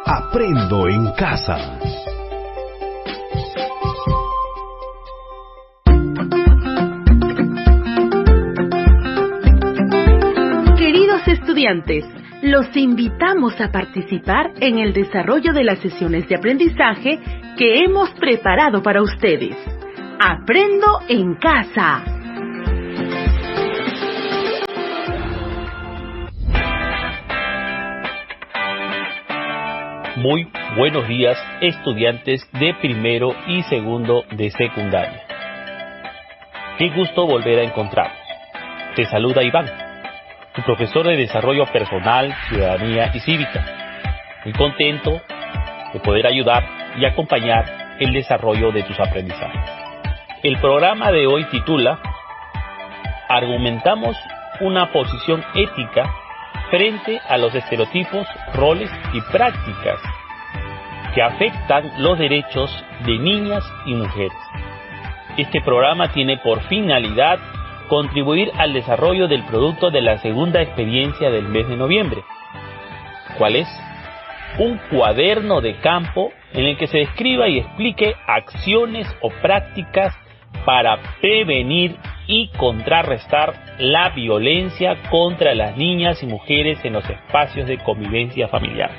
Aprendo en casa. Queridos estudiantes, los invitamos a participar en el desarrollo de las sesiones de aprendizaje que hemos preparado para ustedes. Aprendo en casa. Muy buenos días, estudiantes de primero y segundo de secundaria. Qué gusto volver a encontrarnos. Te saluda Iván, tu profesor de Desarrollo Personal, Ciudadanía y Cívica. Muy contento de poder ayudar y acompañar el desarrollo de tus aprendizajes. El programa de hoy titula Argumentamos una posición ética frente a los estereotipos, roles y prácticas que afectan los derechos de niñas y mujeres. Este programa tiene por finalidad contribuir al desarrollo del producto de la segunda experiencia del mes de noviembre. ¿Cuál es? Un cuaderno de campo en el que se describa y explique acciones o prácticas para prevenir y contrarrestar la violencia contra las niñas y mujeres en los espacios de convivencia familiar.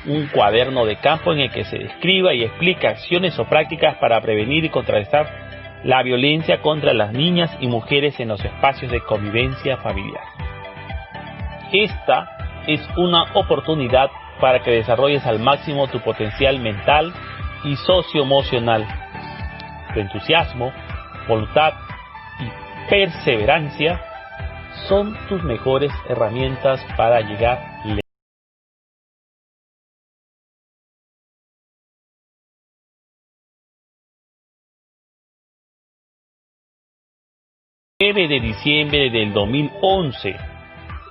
Un cuaderno de campo en el que se describa y explique acciones o prácticas para prevenir y contrarrestar la violencia contra las niñas y mujeres en los espacios de convivencia familiar. Esta es una oportunidad para que desarrolles al máximo tu potencial mental y socioemocional. Tu entusiasmo, voluntad y perseverancia son tus mejores herramientas para llegar lejos. El 9 de diciembre del 2011,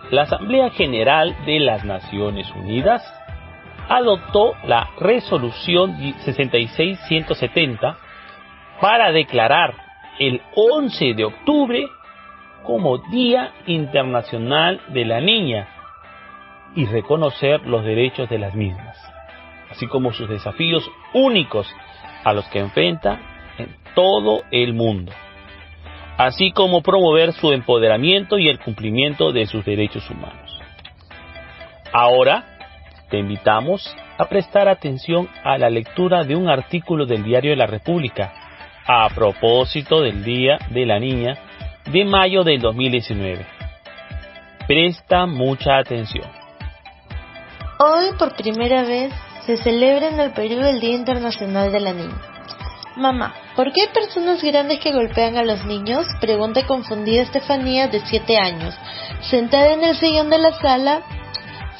la Asamblea General de las Naciones Unidas adoptó la Resolución 66-170 para declarar el 11 de octubre como Día Internacional de la Niña y reconocer los derechos de las mismas, así como sus desafíos únicos a los que enfrenta en todo el mundo, así como promover su empoderamiento y el cumplimiento de sus derechos humanos. Ahora te invitamos a prestar atención a la lectura de un artículo del Diario de la República a propósito del Día de la Niña de mayo del 2019. Presta mucha atención. Hoy, por primera vez, se celebra en el Perú el Día Internacional de la Niña. Mamá, ¿por qué hay personas grandes que golpean a los niños?, pregunta confundida Estefanía, de 7 años, sentada en el sillón de la sala.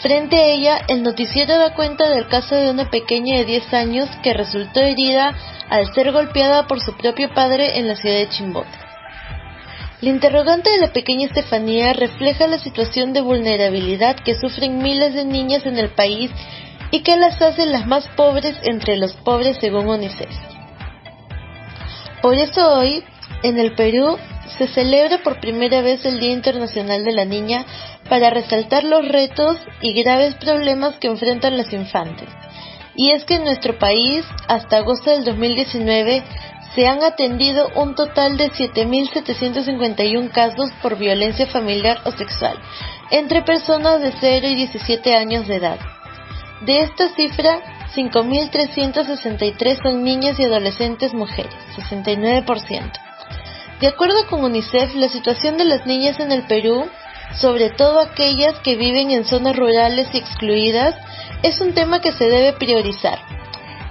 Frente a ella, el noticiero da cuenta del caso de una pequeña de 10 años que resultó herida al ser golpeada por su propio padre en la ciudad de Chimbote. La interrogante de la pequeña Estefanía refleja la situación de vulnerabilidad que sufren miles de niñas en el país y que las hace las más pobres entre los pobres, según UNICEF. Por eso hoy, en el Perú, se celebra por primera vez el Día Internacional de la Niña para resaltar los retos y graves problemas que enfrentan las infantes. Y es que en nuestro país, hasta agosto del 2019, se han atendido un total de 7.751 casos por violencia familiar o sexual entre personas de 0 y 17 años de edad. De esta cifra, 5.363 son niñas y adolescentes mujeres, 69%. De acuerdo con UNICEF, la situación de las niñas en el Perú, sobre todo aquellas que viven en zonas rurales y excluidas, es un tema que se debe priorizar.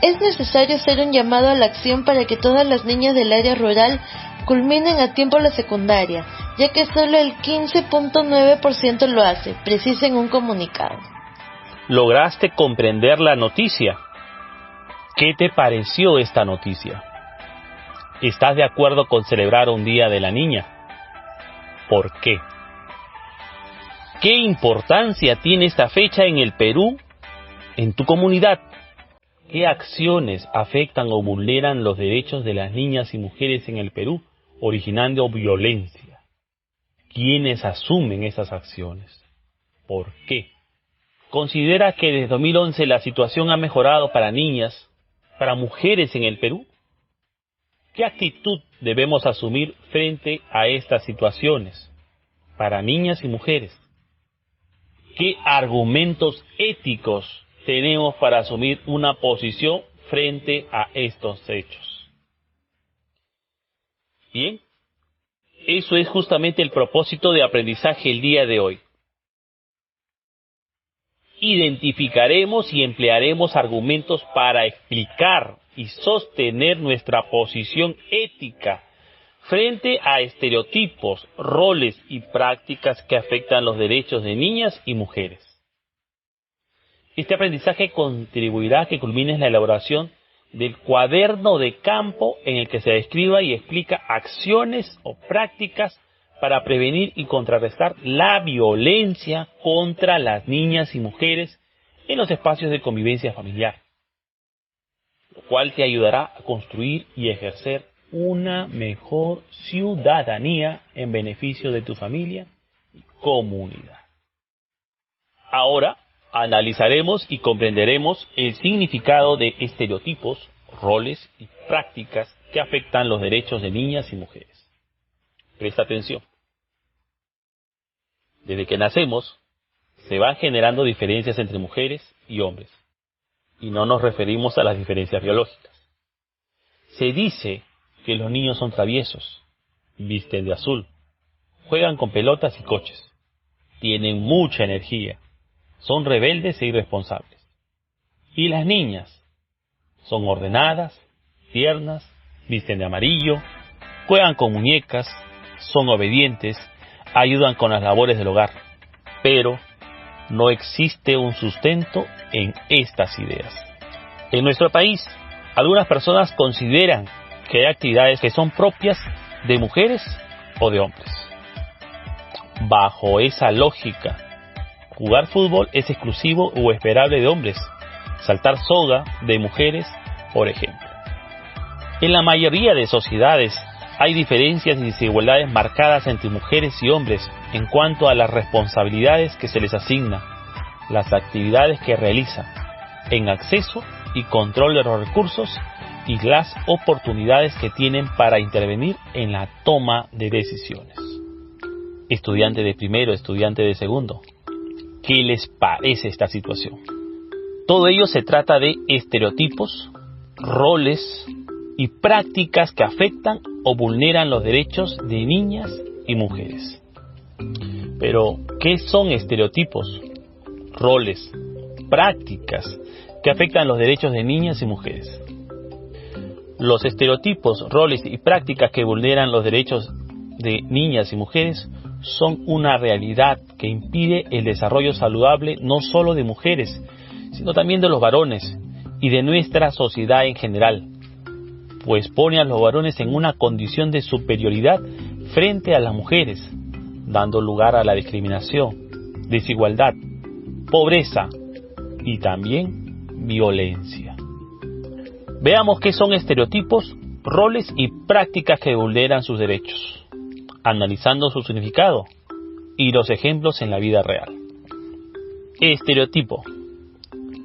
Es necesario hacer un llamado a la acción para que todas las niñas del área rural culminen a tiempo la secundaria, ya que solo el 15.9% lo hace, precisa en un comunicado. ¿Lograste comprender la noticia? ¿Qué te pareció esta noticia? ¿Estás de acuerdo con celebrar un Día de la Niña? ¿Por qué? ¿Qué importancia tiene esta fecha en el Perú, en tu comunidad? ¿Qué acciones afectan o vulneran los derechos de las niñas y mujeres en el Perú, originando violencia? ¿Quiénes asumen esas acciones? ¿Por qué? ¿Considera que desde 2011 la situación ha mejorado para niñas, para mujeres en el Perú? ¿Qué actitud debemos asumir frente a estas situaciones para niñas y mujeres? ¿Qué argumentos éticos tenemos para asumir una posición frente a estos hechos? Bien, eso es justamente el propósito de aprendizaje el día de hoy. Identificaremos y emplearemos argumentos para explicar y sostener nuestra posición ética frente a estereotipos, roles y prácticas que afectan los derechos de niñas y mujeres. Este aprendizaje contribuirá a que culmine la elaboración del cuaderno de campo en el que se describa y explica acciones o prácticas para prevenir y contrarrestar la violencia contra las niñas y mujeres en los espacios de convivencia familiar, lo cual te ayudará a construir y ejercer una mejor ciudadanía en beneficio de tu familia y comunidad. Ahora analizaremos y comprenderemos el significado de estereotipos, roles y prácticas que afectan los derechos de niñas y mujeres. Presta atención. Desde que nacemos, se van generando diferencias entre mujeres y hombres, y no nos referimos a las diferencias biológicas. Se dice que los niños son traviesos, visten de azul, juegan con pelotas y coches, tienen mucha energía, son rebeldes e irresponsables. Y las niñas son ordenadas, tiernas, visten de amarillo, juegan con muñecas, son obedientes, ayudan con las labores del hogar. Pero no existe un sustento en estas ideas. En nuestro país, algunas personas consideran que hay actividades que son propias de mujeres o de hombres. Bajo esa lógica, jugar fútbol es exclusivo o esperable de hombres, saltar soga de mujeres, por ejemplo. En la mayoría de sociedades hay diferencias y desigualdades marcadas entre mujeres y hombres en cuanto a las responsabilidades que se les asigna, las actividades que realizan, en acceso y control de los recursos y las oportunidades que tienen para intervenir en la toma de decisiones. Estudiante de primero, estudiante de segundo, ¿qué les parece esta situación? Todo ello se trata de estereotipos, roles y prácticas que afectan o vulneran los derechos de niñas y mujeres. Pero, ¿qué son estereotipos, roles, prácticas que afectan los derechos de niñas y mujeres? Los estereotipos, roles y prácticas que vulneran los derechos de niñas y mujeres son una realidad que impide el desarrollo saludable no solo de mujeres, sino también de los varones y de nuestra sociedad en general, pues pone a los varones en una condición de superioridad frente a las mujeres, dando lugar a la discriminación, desigualdad, pobreza y también violencia. Veamos qué son estereotipos, roles y prácticas que vulneran sus derechos, analizando su significado y los ejemplos en la vida real. Estereotipo.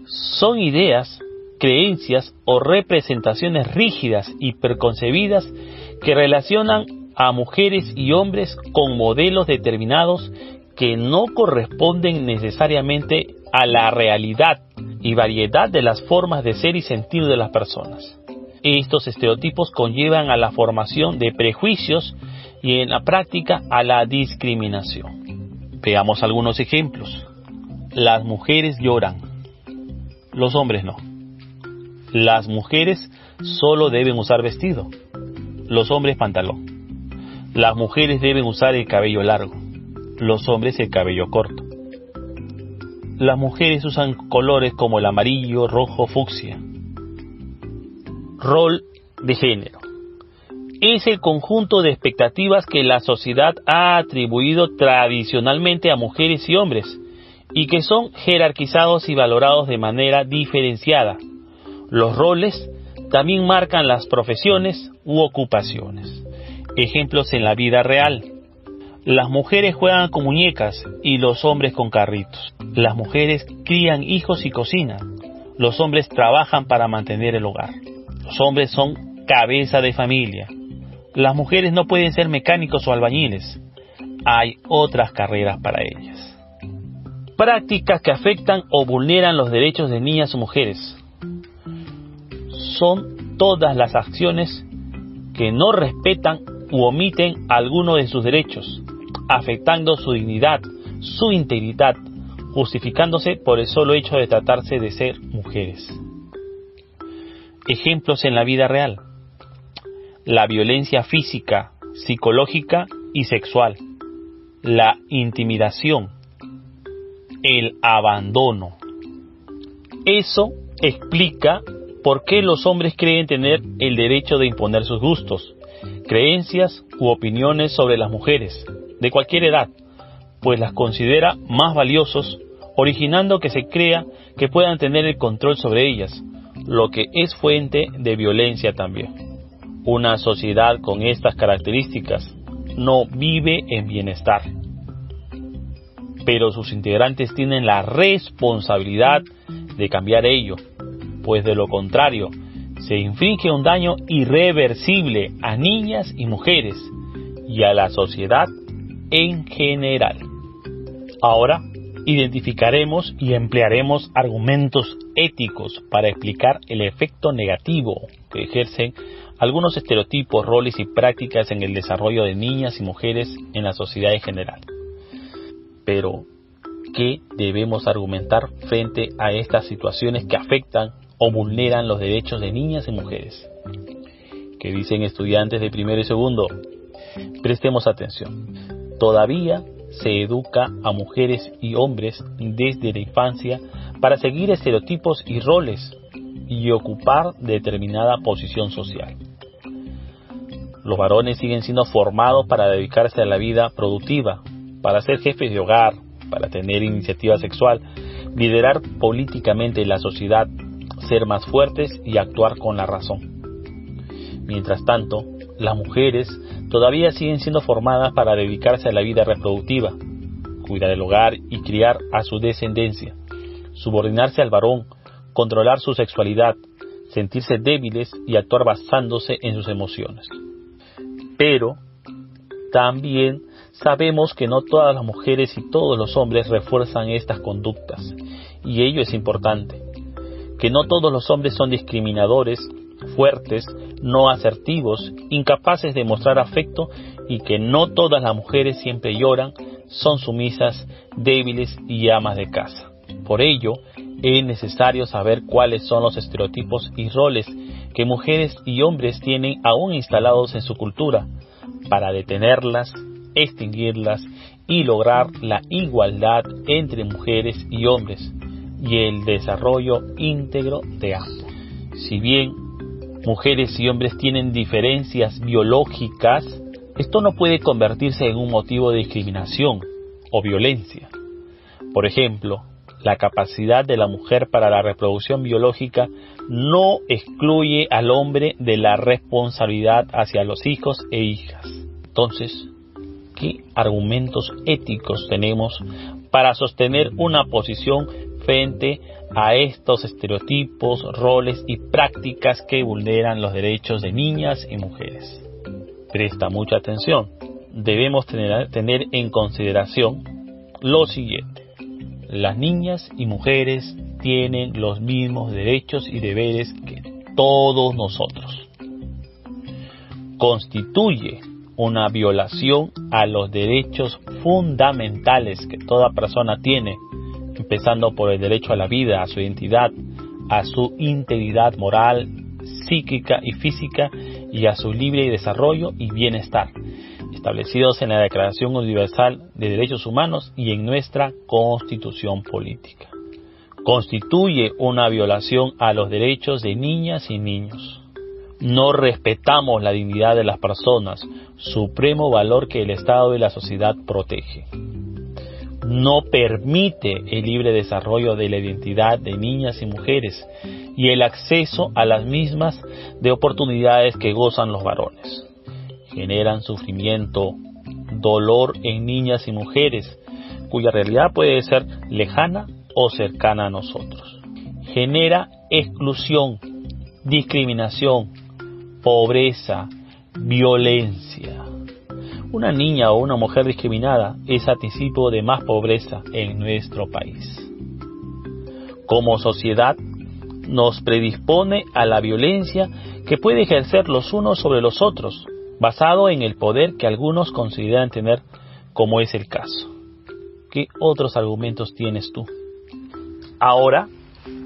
Son ideas, creencias o representaciones rígidas y preconcebidas que relacionan a mujeres y hombres con modelos determinados que no corresponden necesariamente a la realidad y variedad de las formas de ser y sentir de las personas. Estos estereotipos conllevan a la formación de prejuicios y en la práctica a la discriminación. Veamos algunos ejemplos. Las mujeres lloran, los hombres no. Las mujeres solo deben usar vestido, los hombres pantalón. Las mujeres deben usar el cabello largo, los hombres el cabello corto. Las mujeres usan colores como el amarillo, rojo, fucsia. Rol de género. Es el conjunto de expectativas que la sociedad ha atribuido tradicionalmente a mujeres y hombres y que son jerarquizados y valorados de manera diferenciada. Los roles también marcan las profesiones u ocupaciones. Ejemplos en la vida real. Las mujeres juegan con muñecas y los hombres con carritos. Las mujeres crían hijos y cocinan. Los hombres trabajan para mantener el hogar. Los hombres son cabeza de familia. Las mujeres no pueden ser mecánicos o albañiles. Hay otras carreras para ellas. Prácticas que afectan o vulneran los derechos de niñas o mujeres. Son todas las acciones que no respetan u omiten alguno de sus derechos, afectando su dignidad, su integridad, justificándose por el solo hecho de tratarse de ser mujeres. Ejemplos en la vida real: la violencia física, psicológica y sexual, la intimidación, el abandono. Eso explica por qué los hombres creen tener el derecho de imponer sus gustos, creencias u opiniones sobre las mujeres, de cualquier edad, pues las considera más valiosos, originando que se crea que puedan tener el control sobre ellas, lo que es fuente de violencia también. Una sociedad con estas características no vive en bienestar, pero sus integrantes tienen la responsabilidad de cambiar ello, pues de lo contrario, se inflige un daño irreversible a niñas y mujeres y a la sociedad en general. Ahora identificaremos y emplearemos argumentos éticos para explicar el efecto negativo que ejercen algunos estereotipos, roles y prácticas en el desarrollo de niñas y mujeres en la sociedad en general. Pero, ¿qué debemos argumentar frente a estas situaciones que afectan o vulneran los derechos de niñas y mujeres? ¿Qué dicen estudiantes de primero y segundo? Prestemos atención. Todavía se educa a mujeres y hombres desde la infancia para seguir estereotipos y roles y ocupar determinada posición social. Los varones siguen siendo formados para dedicarse a la vida productiva, para ser jefes de hogar, para tener iniciativa sexual, liderar políticamente la sociedad, ser más fuertes y actuar con la razón. Mientras tanto, las mujeres todavía siguen siendo formadas para dedicarse a la vida reproductiva, cuidar el hogar y criar a su descendencia, subordinarse al varón, controlar su sexualidad, sentirse débiles y actuar basándose en sus emociones. Pero también sabemos que no todas las mujeres y todos los hombres refuerzan estas conductas, y ello es importante. Que no todos los hombres son discriminadores, fuertes, no asertivos, incapaces de mostrar afecto, y que no todas las mujeres siempre lloran, son sumisas, débiles y amas de casa. Por ello, es necesario saber cuáles son los estereotipos y roles que mujeres y hombres tienen aún instalados en su cultura, para detenerlas, extinguirlas y lograr la igualdad entre mujeres y hombres y el desarrollo íntegro de ambos. Si bien mujeres y hombres tienen diferencias biológicas, esto no puede convertirse en un motivo de discriminación o violencia. Por ejemplo, la capacidad de la mujer para la reproducción biológica no excluye al hombre de la responsabilidad hacia los hijos e hijas. Entonces, ¿qué argumentos éticos tenemos para sostener una posición frente a estos estereotipos, roles y prácticas que vulneran los derechos de niñas y mujeres? Presta mucha atención. Debemos tener en consideración lo siguiente. Las niñas y mujeres tienen los mismos derechos y deberes que todos nosotros. Constituye una violación a los derechos fundamentales que toda persona tiene, empezando por el derecho a la vida, a su identidad, a su integridad moral, psíquica y física y a su libre desarrollo y bienestar, establecidos en la Declaración Universal de Derechos Humanos y en nuestra Constitución Política. Constituye una violación a los derechos de niñas y niños. No respetamos la dignidad de las personas, supremo valor que el Estado y la sociedad protege. No permite el libre desarrollo de la identidad de niñas y mujeres y el acceso a las mismas de oportunidades que gozan los varones. Generan sufrimiento, dolor en niñas y mujeres, cuya realidad puede ser lejana o cercana a nosotros. Genera exclusión, discriminación, pobreza, violencia. Una niña o una mujer discriminada es anticipo de más pobreza en nuestro país. Como sociedad, nos predispone a la violencia que puede ejercer los unos sobre los otros, basado en el poder que algunos consideran tener, como es el caso. ¿Qué otros argumentos tienes tú? Ahora,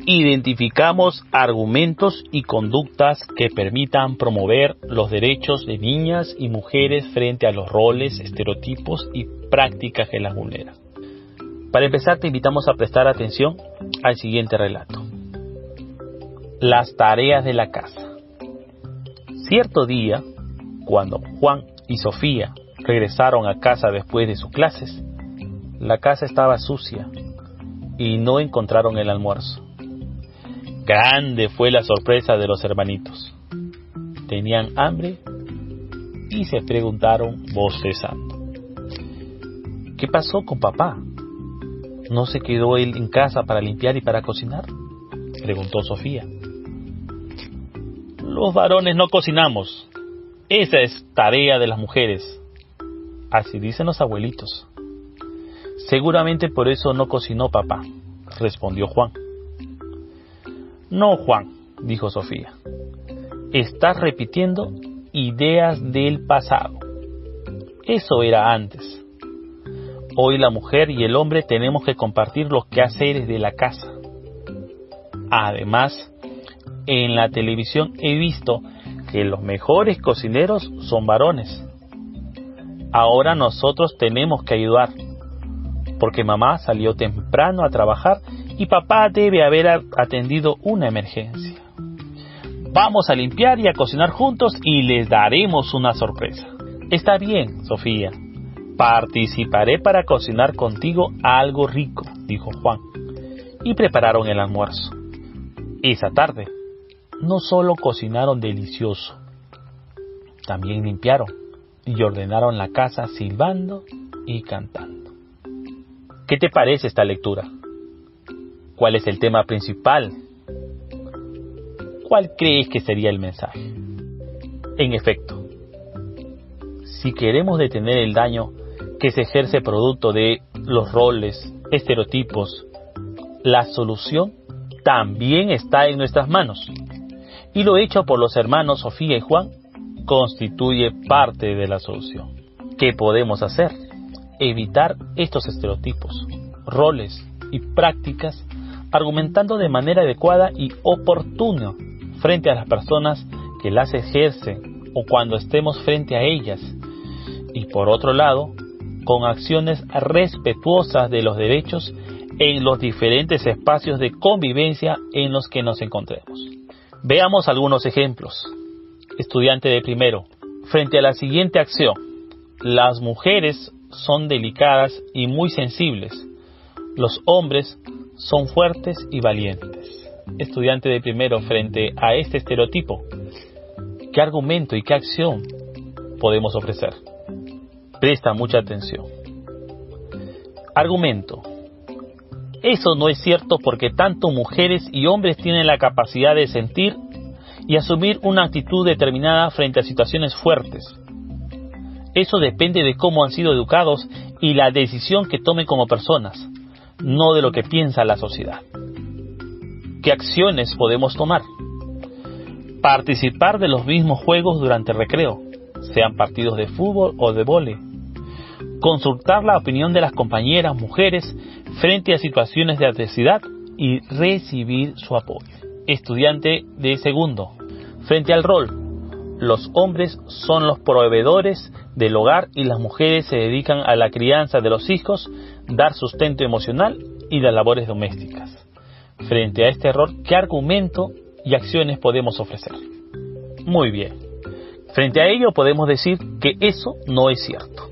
identificamos argumentos y conductas que permitan promover los derechos de niñas y mujeres frente a los roles, estereotipos y prácticas que las vulneran. Para empezar, te invitamos a prestar atención al siguiente relato. Las tareas de la casa. Cierto día, cuando Juan y Sofía regresaron a casa después de sus clases, la casa estaba sucia y no encontraron el almuerzo. Grande fue la sorpresa de los hermanitos. Tenían hambre y se preguntaron bostezando: ¿qué pasó con papá? ¿No se quedó él en casa para limpiar y para cocinar?, preguntó Sofía. Los varones no cocinamos. Esa es tarea de las mujeres. Así dicen los abuelitos. Seguramente por eso no cocinó papá, respondió Juan. No, Juan, dijo Sofía. Estás repitiendo ideas del pasado. Eso era antes. Hoy la mujer y el hombre tenemos que compartir los quehaceres de la casa. Además, en la televisión he visto que los mejores cocineros son varones. Ahora nosotros tenemos que ayudar, porque mamá salió temprano a trabajar y papá debe haber atendido una emergencia. Vamos a limpiar y a cocinar juntos y les daremos una sorpresa. Está bien, Sofía. Participaré para cocinar contigo algo rico, dijo Juan, y prepararon el almuerzo. Esa tarde, no solo cocinaron delicioso, también limpiaron y ordenaron la casa silbando y cantando. ¿Qué te parece esta lectura? ¿Cuál es el tema principal? ¿Cuál crees que sería el mensaje? En efecto, si queremos detener el daño que se ejerce producto de los roles, estereotipos, la solución también está en nuestras manos. Y lo hecho por los hermanos Sofía y Juan constituye parte de la solución. ¿Qué podemos hacer? Evitar estos estereotipos, roles y prácticas, argumentando de manera adecuada y oportuna frente a las personas que las ejercen o cuando estemos frente a ellas. Y por otro lado, con acciones respetuosas de los derechos en los diferentes espacios de convivencia en los que nos encontremos. Veamos algunos ejemplos. Estudiante de primero. Frente a la siguiente acción: las mujeres son delicadas y muy sensibles. Los hombres son fuertes y valientes. Estudiante de primero, frente a este estereotipo, ¿qué argumento y qué acción podemos ofrecer? Presta mucha atención. Argumento: eso no es cierto porque tanto mujeres y hombres tienen la capacidad de sentir y asumir una actitud determinada frente a situaciones fuertes. Eso depende de cómo han sido educados y la decisión que tomen como personas, no de lo que piensa la sociedad. ¿Qué acciones podemos tomar? Participar de los mismos juegos durante el recreo, sean partidos de fútbol o de vóley. Consultar la opinión de las compañeras mujeres frente a situaciones de adversidad y recibir su apoyo. Estudiante de segundo. Frente al rol, los hombres son los proveedores del hogar y las mujeres se dedican a la crianza de los hijos, dar sustento emocional y las labores domésticas. Frente a este error, ¿qué argumento y acciones podemos ofrecer? Muy bien. Frente a ello podemos decir que eso no es cierto.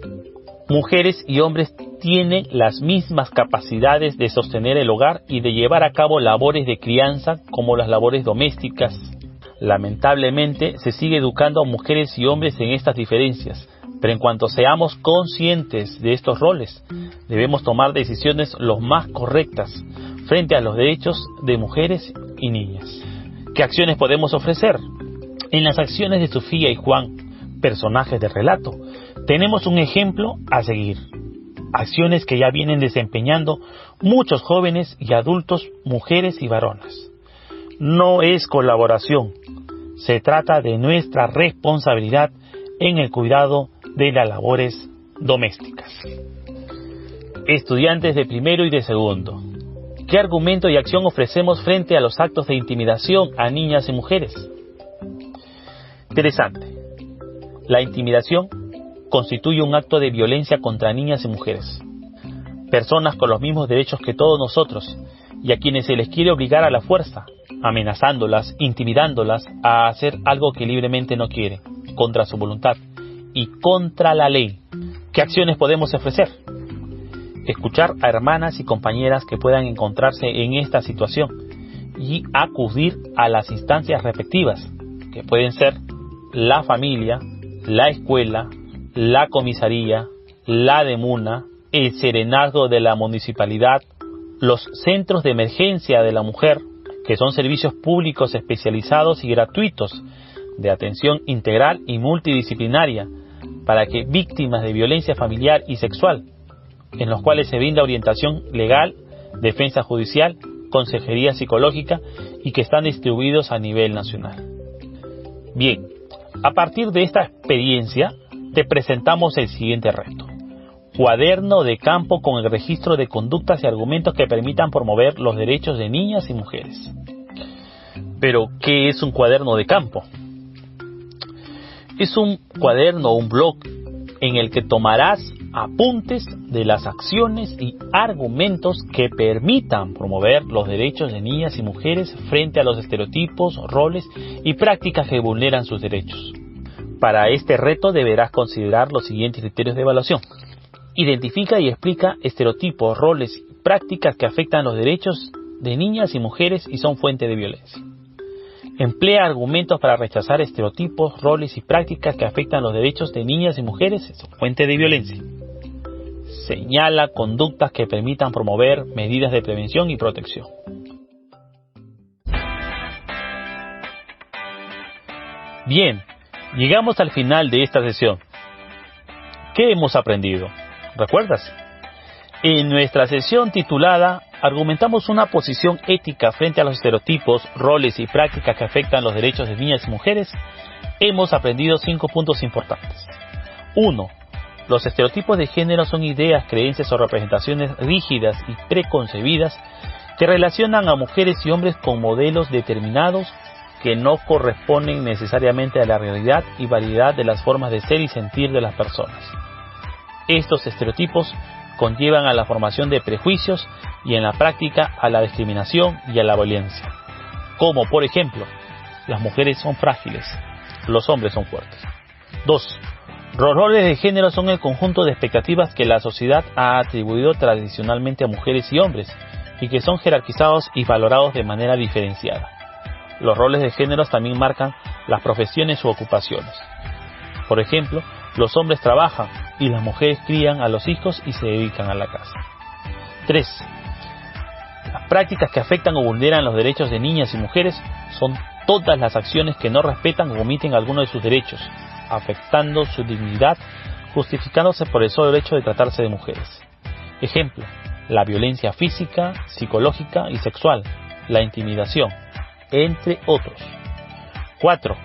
Mujeres y hombres tienen las mismas capacidades de sostener el hogar y de llevar a cabo labores de crianza como las labores domésticas. Lamentablemente se sigue educando a mujeres y hombres en estas diferencias, Pero en cuanto seamos conscientes de estos roles, debemos tomar decisiones lo más correctas frente a los derechos de mujeres y niñas. ¿Qué acciones podemos ofrecer? En las acciones de Sofía y Juan, personajes del relato, tenemos un ejemplo a seguir. Acciones que ya vienen desempeñando muchos jóvenes y adultos, mujeres y varones. No es colaboración, se trata de nuestra responsabilidad en el cuidado de las labores domésticas. Estudiantes de primero y de segundo, ¿qué argumento y acción ofrecemos frente a los actos de intimidación a niñas y mujeres? Interesante. La intimidación constituye un acto de violencia contra niñas y mujeres, personas con los mismos derechos que todos nosotros, y a quienes se les quiere obligar a la fuerza, amenazándolas, intimidándolas a hacer algo que libremente no quieren, contra su voluntad y contra la ley. ¿Qué acciones podemos ofrecer? Escuchar a hermanas y compañeras que puedan encontrarse en esta situación y acudir a las instancias respectivas, que pueden ser la familia, la escuela, la comisaría, la DEMUNA, el serenazgo de la municipalidad, los centros de emergencia de la mujer, que son servicios públicos especializados y gratuitos de atención integral y multidisciplinaria para que víctimas de violencia familiar y sexual, en los cuales se brinda orientación legal, defensa judicial, consejería psicológica y que están distribuidos a nivel nacional. Bien, a partir de esta experiencia te presentamos el siguiente reto. Cuaderno de campo con el registro de conductas y argumentos que permitan promover los derechos de niñas y mujeres. Pero, ¿qué es un cuaderno de campo? Es un cuaderno o un blog en el que tomarás apuntes de las acciones y argumentos que permitan promover los derechos de niñas y mujeres frente a los estereotipos, roles y prácticas que vulneran sus derechos. Para este reto deberás considerar los siguientes criterios de evaluación. Identifica y explica estereotipos, roles y prácticas que afectan los derechos de niñas y mujeres y son fuente de violencia. Emplea argumentos para rechazar estereotipos, roles y prácticas que afectan los derechos de niñas y mujeres y son fuente de violencia. Señala conductas que permitan promover medidas de prevención y protección. Bien, llegamos al final de esta sesión. ¿Qué hemos aprendido? ¿Recuerdas? En nuestra sesión titulada argumentamos una posición ética frente a los estereotipos, roles y prácticas que afectan los derechos de niñas y mujeres, hemos aprendido 5 puntos importantes. 1. Los estereotipos de género son ideas, creencias o representaciones rígidas y preconcebidas que relacionan a mujeres y hombres con modelos determinados que no corresponden necesariamente a la realidad y variedad de las formas de ser y sentir de las personas. Estos estereotipos conllevan a la formación de prejuicios y en la práctica a la discriminación y a la violencia. Como por ejemplo, las mujeres son frágiles, los hombres son fuertes. 2. Los roles de género son el conjunto de expectativas que la sociedad ha atribuido tradicionalmente a mujeres y hombres y que son jerarquizados y valorados de manera diferenciada. Los roles de género también marcan las profesiones u ocupaciones. Por ejemplo, los hombres trabajan y las mujeres crían a los hijos y se dedican a la casa. 3. Las prácticas que afectan o vulneran los derechos de niñas y mujeres son todas las acciones que no respetan o omiten alguno de sus derechos, afectando su dignidad, justificándose por el solo hecho de tratarse de mujeres. Ejemplo, la violencia física, psicológica y sexual, la intimidación, entre otros. 4.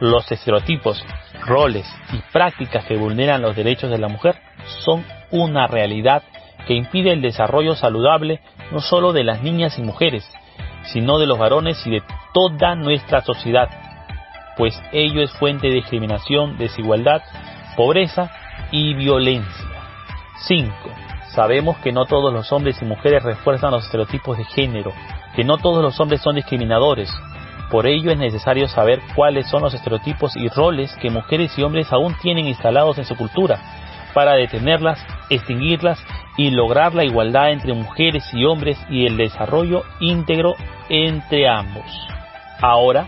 Los estereotipos, roles y prácticas que vulneran los derechos de la mujer son una realidad que impide el desarrollo saludable no solo de las niñas y mujeres, sino de los varones y de toda nuestra sociedad, pues ello es fuente de discriminación, desigualdad, pobreza y violencia. 5. Sabemos que no todos los hombres y mujeres refuerzan los estereotipos de género, que no todos los hombres son discriminadores. Por ello es necesario saber cuáles son los estereotipos y roles que mujeres y hombres aún tienen instalados en su cultura, para detenerlas, extinguirlas y lograr la igualdad entre mujeres y hombres y el desarrollo íntegro entre ambos. Ahora